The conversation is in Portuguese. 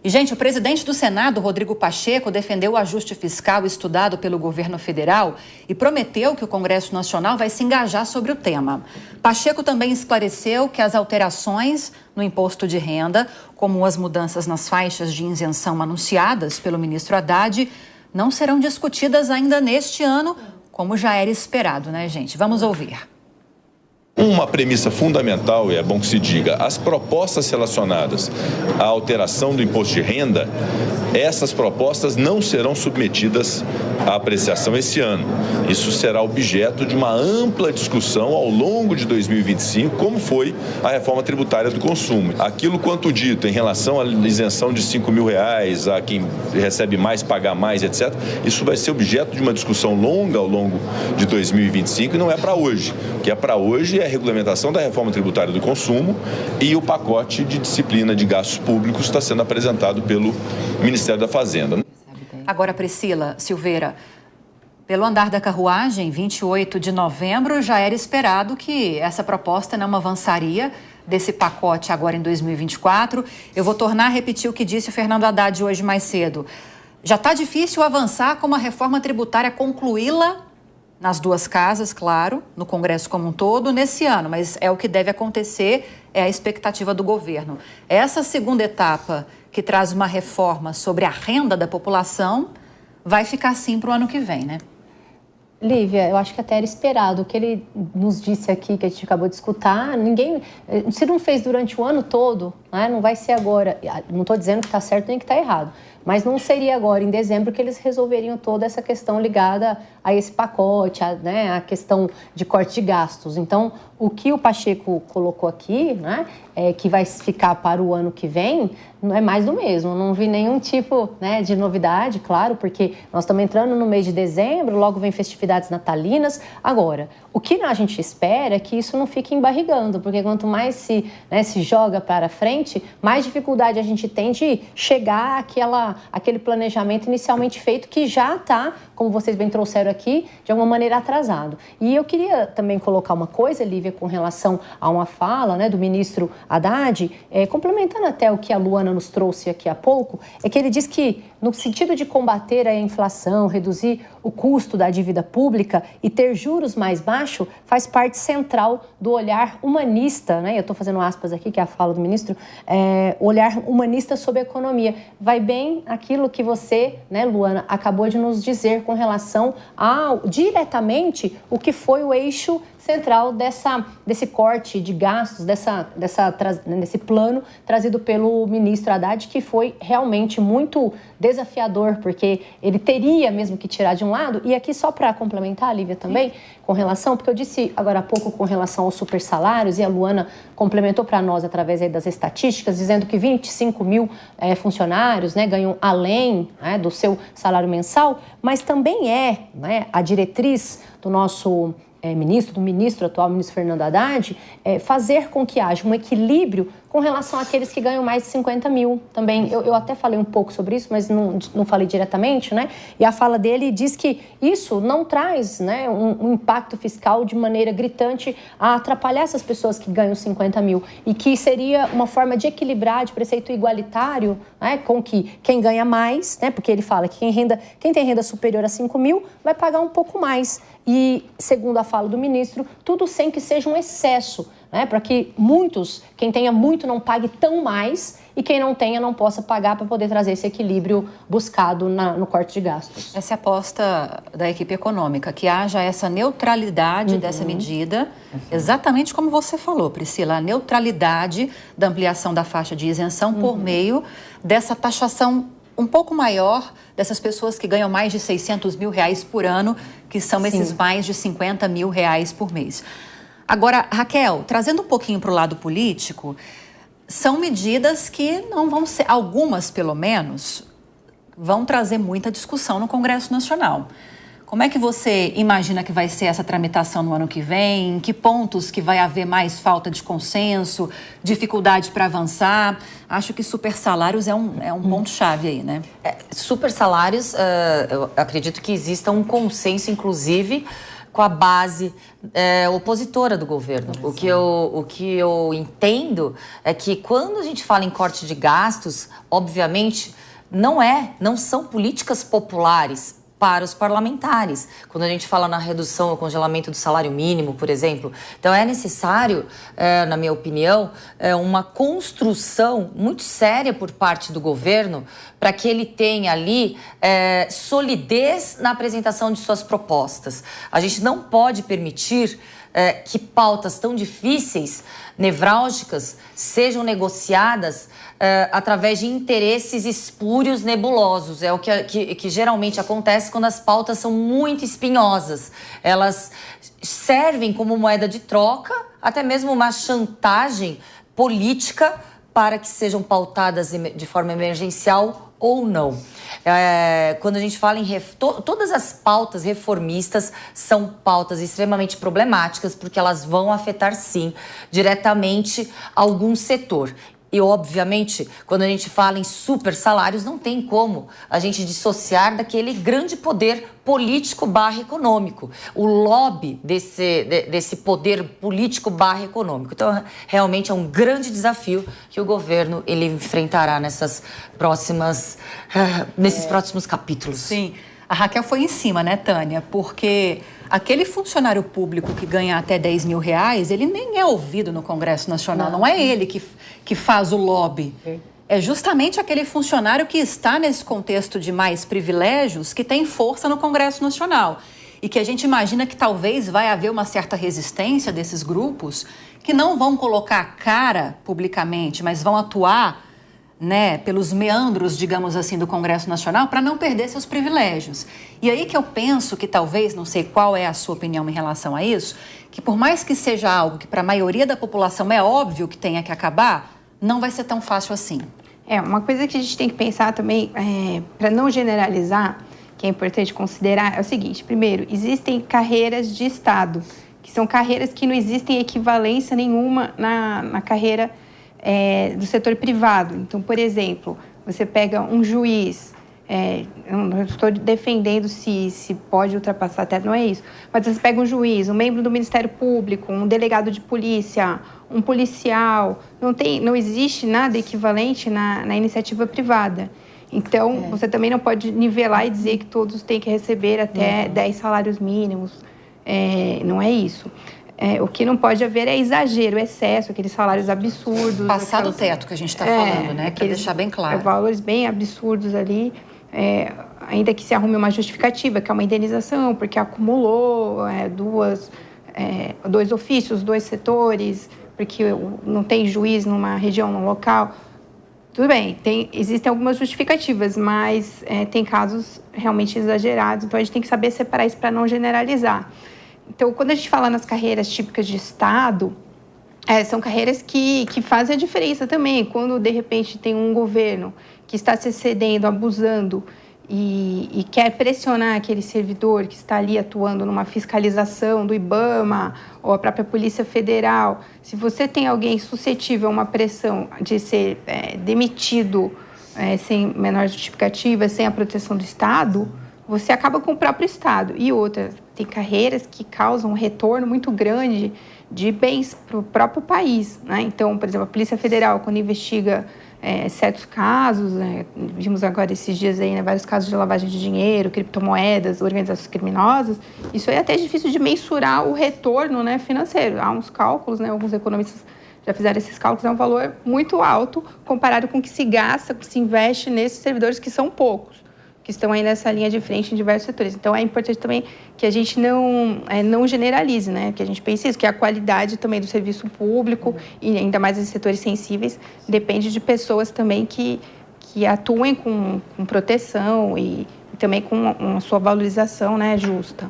E, gente, o presidente do Senado, Rodrigo Pacheco, defendeu o ajuste fiscal estudado pelo governo federal e prometeu que o Congresso Nacional vai se engajar sobre o tema. Pacheco também esclareceu que as alterações no imposto de renda, como as mudanças nas faixas de isenção anunciadas pelo ministro Haddad, não serão discutidas ainda neste ano, como já era esperado, né, gente? Vamos ouvir. Uma premissa fundamental, e é bom que se diga, as propostas relacionadas à alteração do imposto de renda, essas propostas não serão submetidas à apreciação esse ano. Isso será objeto de uma ampla discussão ao longo de 2025, como foi a reforma tributária do consumo. Aquilo quanto dito em relação à isenção de R$5.000, a quem recebe mais, pagar mais, etc., isso vai ser objeto de uma discussão longa ao longo de 2025 e não é para hoje. O que é para hoje é a regulamentação da reforma tributária do consumo e o pacote de disciplina de gastos públicos está sendo apresentado pelo Ministério da Fazenda. Agora, Priscila Silveira, pelo andar da carruagem, 28 de novembro, já era esperado que essa proposta não avançaria desse pacote agora em 2024. Eu vou tornar a repetir o que disse o Fernando Haddad hoje mais cedo. Já está difícil avançar com uma reforma tributária, concluí-la nas duas casas, claro, no Congresso como um todo, nesse ano, mas é o que deve acontecer, é a expectativa do governo. Essa segunda etapa, que traz uma reforma sobre a renda da população, vai ficar assim para o ano que vem, né? Lívia, eu acho que até era esperado. O que ele nos disse aqui, que a gente acabou de escutar, se não fez durante o ano todo, né, não vai ser agora. Não estou dizendo que está certo nem que está errado, mas não seria agora, em dezembro, que eles resolveriam toda essa questão ligada a esse pacote, a questão de corte de gastos. Então, o que o Pacheco colocou aqui, né, que vai ficar para o ano que vem, não é mais do mesmo. Não vi nenhum tipo, né, de novidade, claro, porque nós estamos entrando no mês de dezembro, logo vem festividades natalinas. Agora, o que a gente espera é que isso não fique embarrigando, porque quanto mais se joga para frente, mais dificuldade a gente tem de chegar àquele planejamento inicialmente feito, que já está, como vocês bem trouxeram aqui, de alguma maneira atrasado. E eu queria também colocar uma coisa, Lívia, com relação a uma fala, né, do ministro Haddad, complementando até o que a Luana nos trouxe aqui há pouco, é que ele diz que, no sentido de combater a inflação, reduzir o custo da dívida pública e ter juros mais baixos, faz parte central do olhar humanista, né? Eu estou fazendo aspas aqui, que é a fala do ministro, olhar humanista sobre a economia. Vai bem aquilo que você, né, Luana, acabou de nos dizer com relação ao, diretamente, o que foi o eixo central desse corte de gastos, desse plano trazido pelo ministro Haddad, que foi realmente muito desafiador, porque ele teria mesmo que tirar de um lado. E aqui, só para complementar, Lívia, também, com relação, porque eu disse agora há pouco com relação aos super salários, e a Luana complementou para nós através aí das estatísticas, dizendo que 25 mil funcionários, né, ganham além, né, do seu salário mensal, mas também né, a diretriz do nosso ministro atual, ministro Fernando Haddad, fazer com que haja um equilíbrio com relação àqueles que ganham mais de 50 mil. Também, eu até falei um pouco sobre isso, mas não falei diretamente, né? E a fala dele diz que isso não traz, né, um impacto fiscal de maneira gritante a atrapalhar essas pessoas que ganham 50 mil, e que seria uma forma de equilibrar, de preceito igualitário, né, com que quem ganha mais, né, porque ele fala que quem tem renda superior a 5 mil vai pagar um pouco mais. E, segundo a fala do ministro, tudo sem que seja um excesso, né, para que quem tenha muito não pague tão mais, e quem não tenha não possa pagar, para poder trazer esse equilíbrio buscado no corte de gastos. Essa é a aposta da equipe econômica, que haja essa neutralidade dessa medida, exatamente como você falou, Priscila, a neutralidade da ampliação da faixa de isenção por meio dessa taxação um pouco maior dessas pessoas que ganham mais de 600 mil reais por ano, que são esses mais de 50 mil reais por mês. Agora, Raquel, trazendo um pouquinho para o lado político, são medidas que não vão ser, algumas pelo menos, vão trazer muita discussão no Congresso Nacional. Como é que você imagina que vai ser essa tramitação no ano que vem? Em que pontos que vai haver mais falta de consenso, dificuldade para avançar? Acho que super salários é um ponto-chave aí, né? Super salários, eu acredito que exista um consenso, inclusive, com a base opositora do governo. O que eu entendo é que quando a gente fala em corte de gastos, obviamente, não são políticas populares para os parlamentares. Quando a gente fala na redução ou congelamento do salário mínimo, por exemplo. Então, é necessário, na minha opinião, uma construção muito séria por parte do governo para que ele tenha ali solidez na apresentação de suas propostas. A gente não pode permitir que pautas tão difíceis, nevrálgicas, sejam negociadas através de interesses espúrios nebulosos. É o que geralmente acontece quando as pautas são muito espinhosas. Elas servem como moeda de troca, até mesmo uma chantagem política para que sejam pautadas de forma emergencial ou não. Quando a gente fala em... Todas as pautas reformistas são pautas extremamente problemáticas porque elas vão afetar, sim, diretamente algum setor. E, obviamente, quando a gente fala em super salários, não tem como a gente dissociar daquele grande poder político/econômico, o lobby desse poder político/econômico. Então, realmente é um grande desafio que o governo ele enfrentará nesses próximos capítulos. Sim. A Raquel foi em cima, né, Tânia? Porque aquele funcionário público que ganha até 10 mil reais, ele nem é ouvido no Congresso Nacional. Não é ele que faz o lobby. É justamente aquele funcionário que está nesse contexto de mais privilégios que tem força no Congresso Nacional. E que a gente imagina que talvez vai haver uma certa resistência desses grupos que não vão colocar a cara publicamente, mas vão atuar, né, pelos meandros, digamos assim, do Congresso Nacional para não perder seus privilégios. E aí que eu penso que talvez, não sei qual é a sua opinião em relação a isso, que por mais que seja algo que para a maioria da população é óbvio que tenha que acabar, não vai ser tão fácil assim. Uma coisa que a gente tem que pensar também, para não generalizar, que é importante considerar, é o seguinte: primeiro, existem carreiras de Estado, que são carreiras que não existem equivalência nenhuma na carreira do setor privado. Então, por exemplo, você pega um juiz, eu não estou defendendo se pode ultrapassar até, não é isso, mas você pega um juiz, um membro do Ministério Público, um delegado de polícia, um policial, não existe nada equivalente na iniciativa privada. Então, você também não pode nivelar e dizer que todos têm que receber até 10 salários mínimos, não é isso. O que não pode haver é exagero, excesso, aqueles salários absurdos. Passar do teto que a gente está falando, né? Para deixar bem claro. Valores bem absurdos ali, ainda que se arrume uma justificativa, que é uma indenização, porque acumulou dois ofícios, 2 setores, porque não tem juiz numa região, num local. Tudo bem, existem algumas justificativas, mas tem casos realmente exagerados, então a gente tem que saber separar isso para não generalizar. Então, quando a gente fala nas carreiras típicas de Estado, são carreiras que fazem a diferença também. Quando, de repente, tem um governo que está se excedendo, abusando e quer pressionar aquele servidor que está ali atuando numa fiscalização do IBAMA ou a própria Polícia Federal, se você tem alguém suscetível a uma pressão de ser demitido sem menor justificativa, sem a proteção do Estado, você acaba com o próprio Estado. E outra, tem carreiras que causam um retorno muito grande de bens para o próprio país, né? Então, por exemplo, a Polícia Federal, quando investiga certos casos, vimos agora esses dias aí, né, vários casos de lavagem de dinheiro, criptomoedas, organizações criminosas, isso é até difícil de mensurar o retorno, né, financeiro. Há uns cálculos, né, alguns economistas já fizeram esses cálculos, é um valor muito alto comparado com o que se gasta, que se investe nesses servidores, que são poucos, que estão aí nessa linha de frente em diversos setores. Então, é importante também que a gente não generalize, né? Que a gente pense isso, que a qualidade também do serviço público, e ainda mais em setores sensíveis, depende de pessoas também que atuem com proteção e também com a sua valorização, né, justa.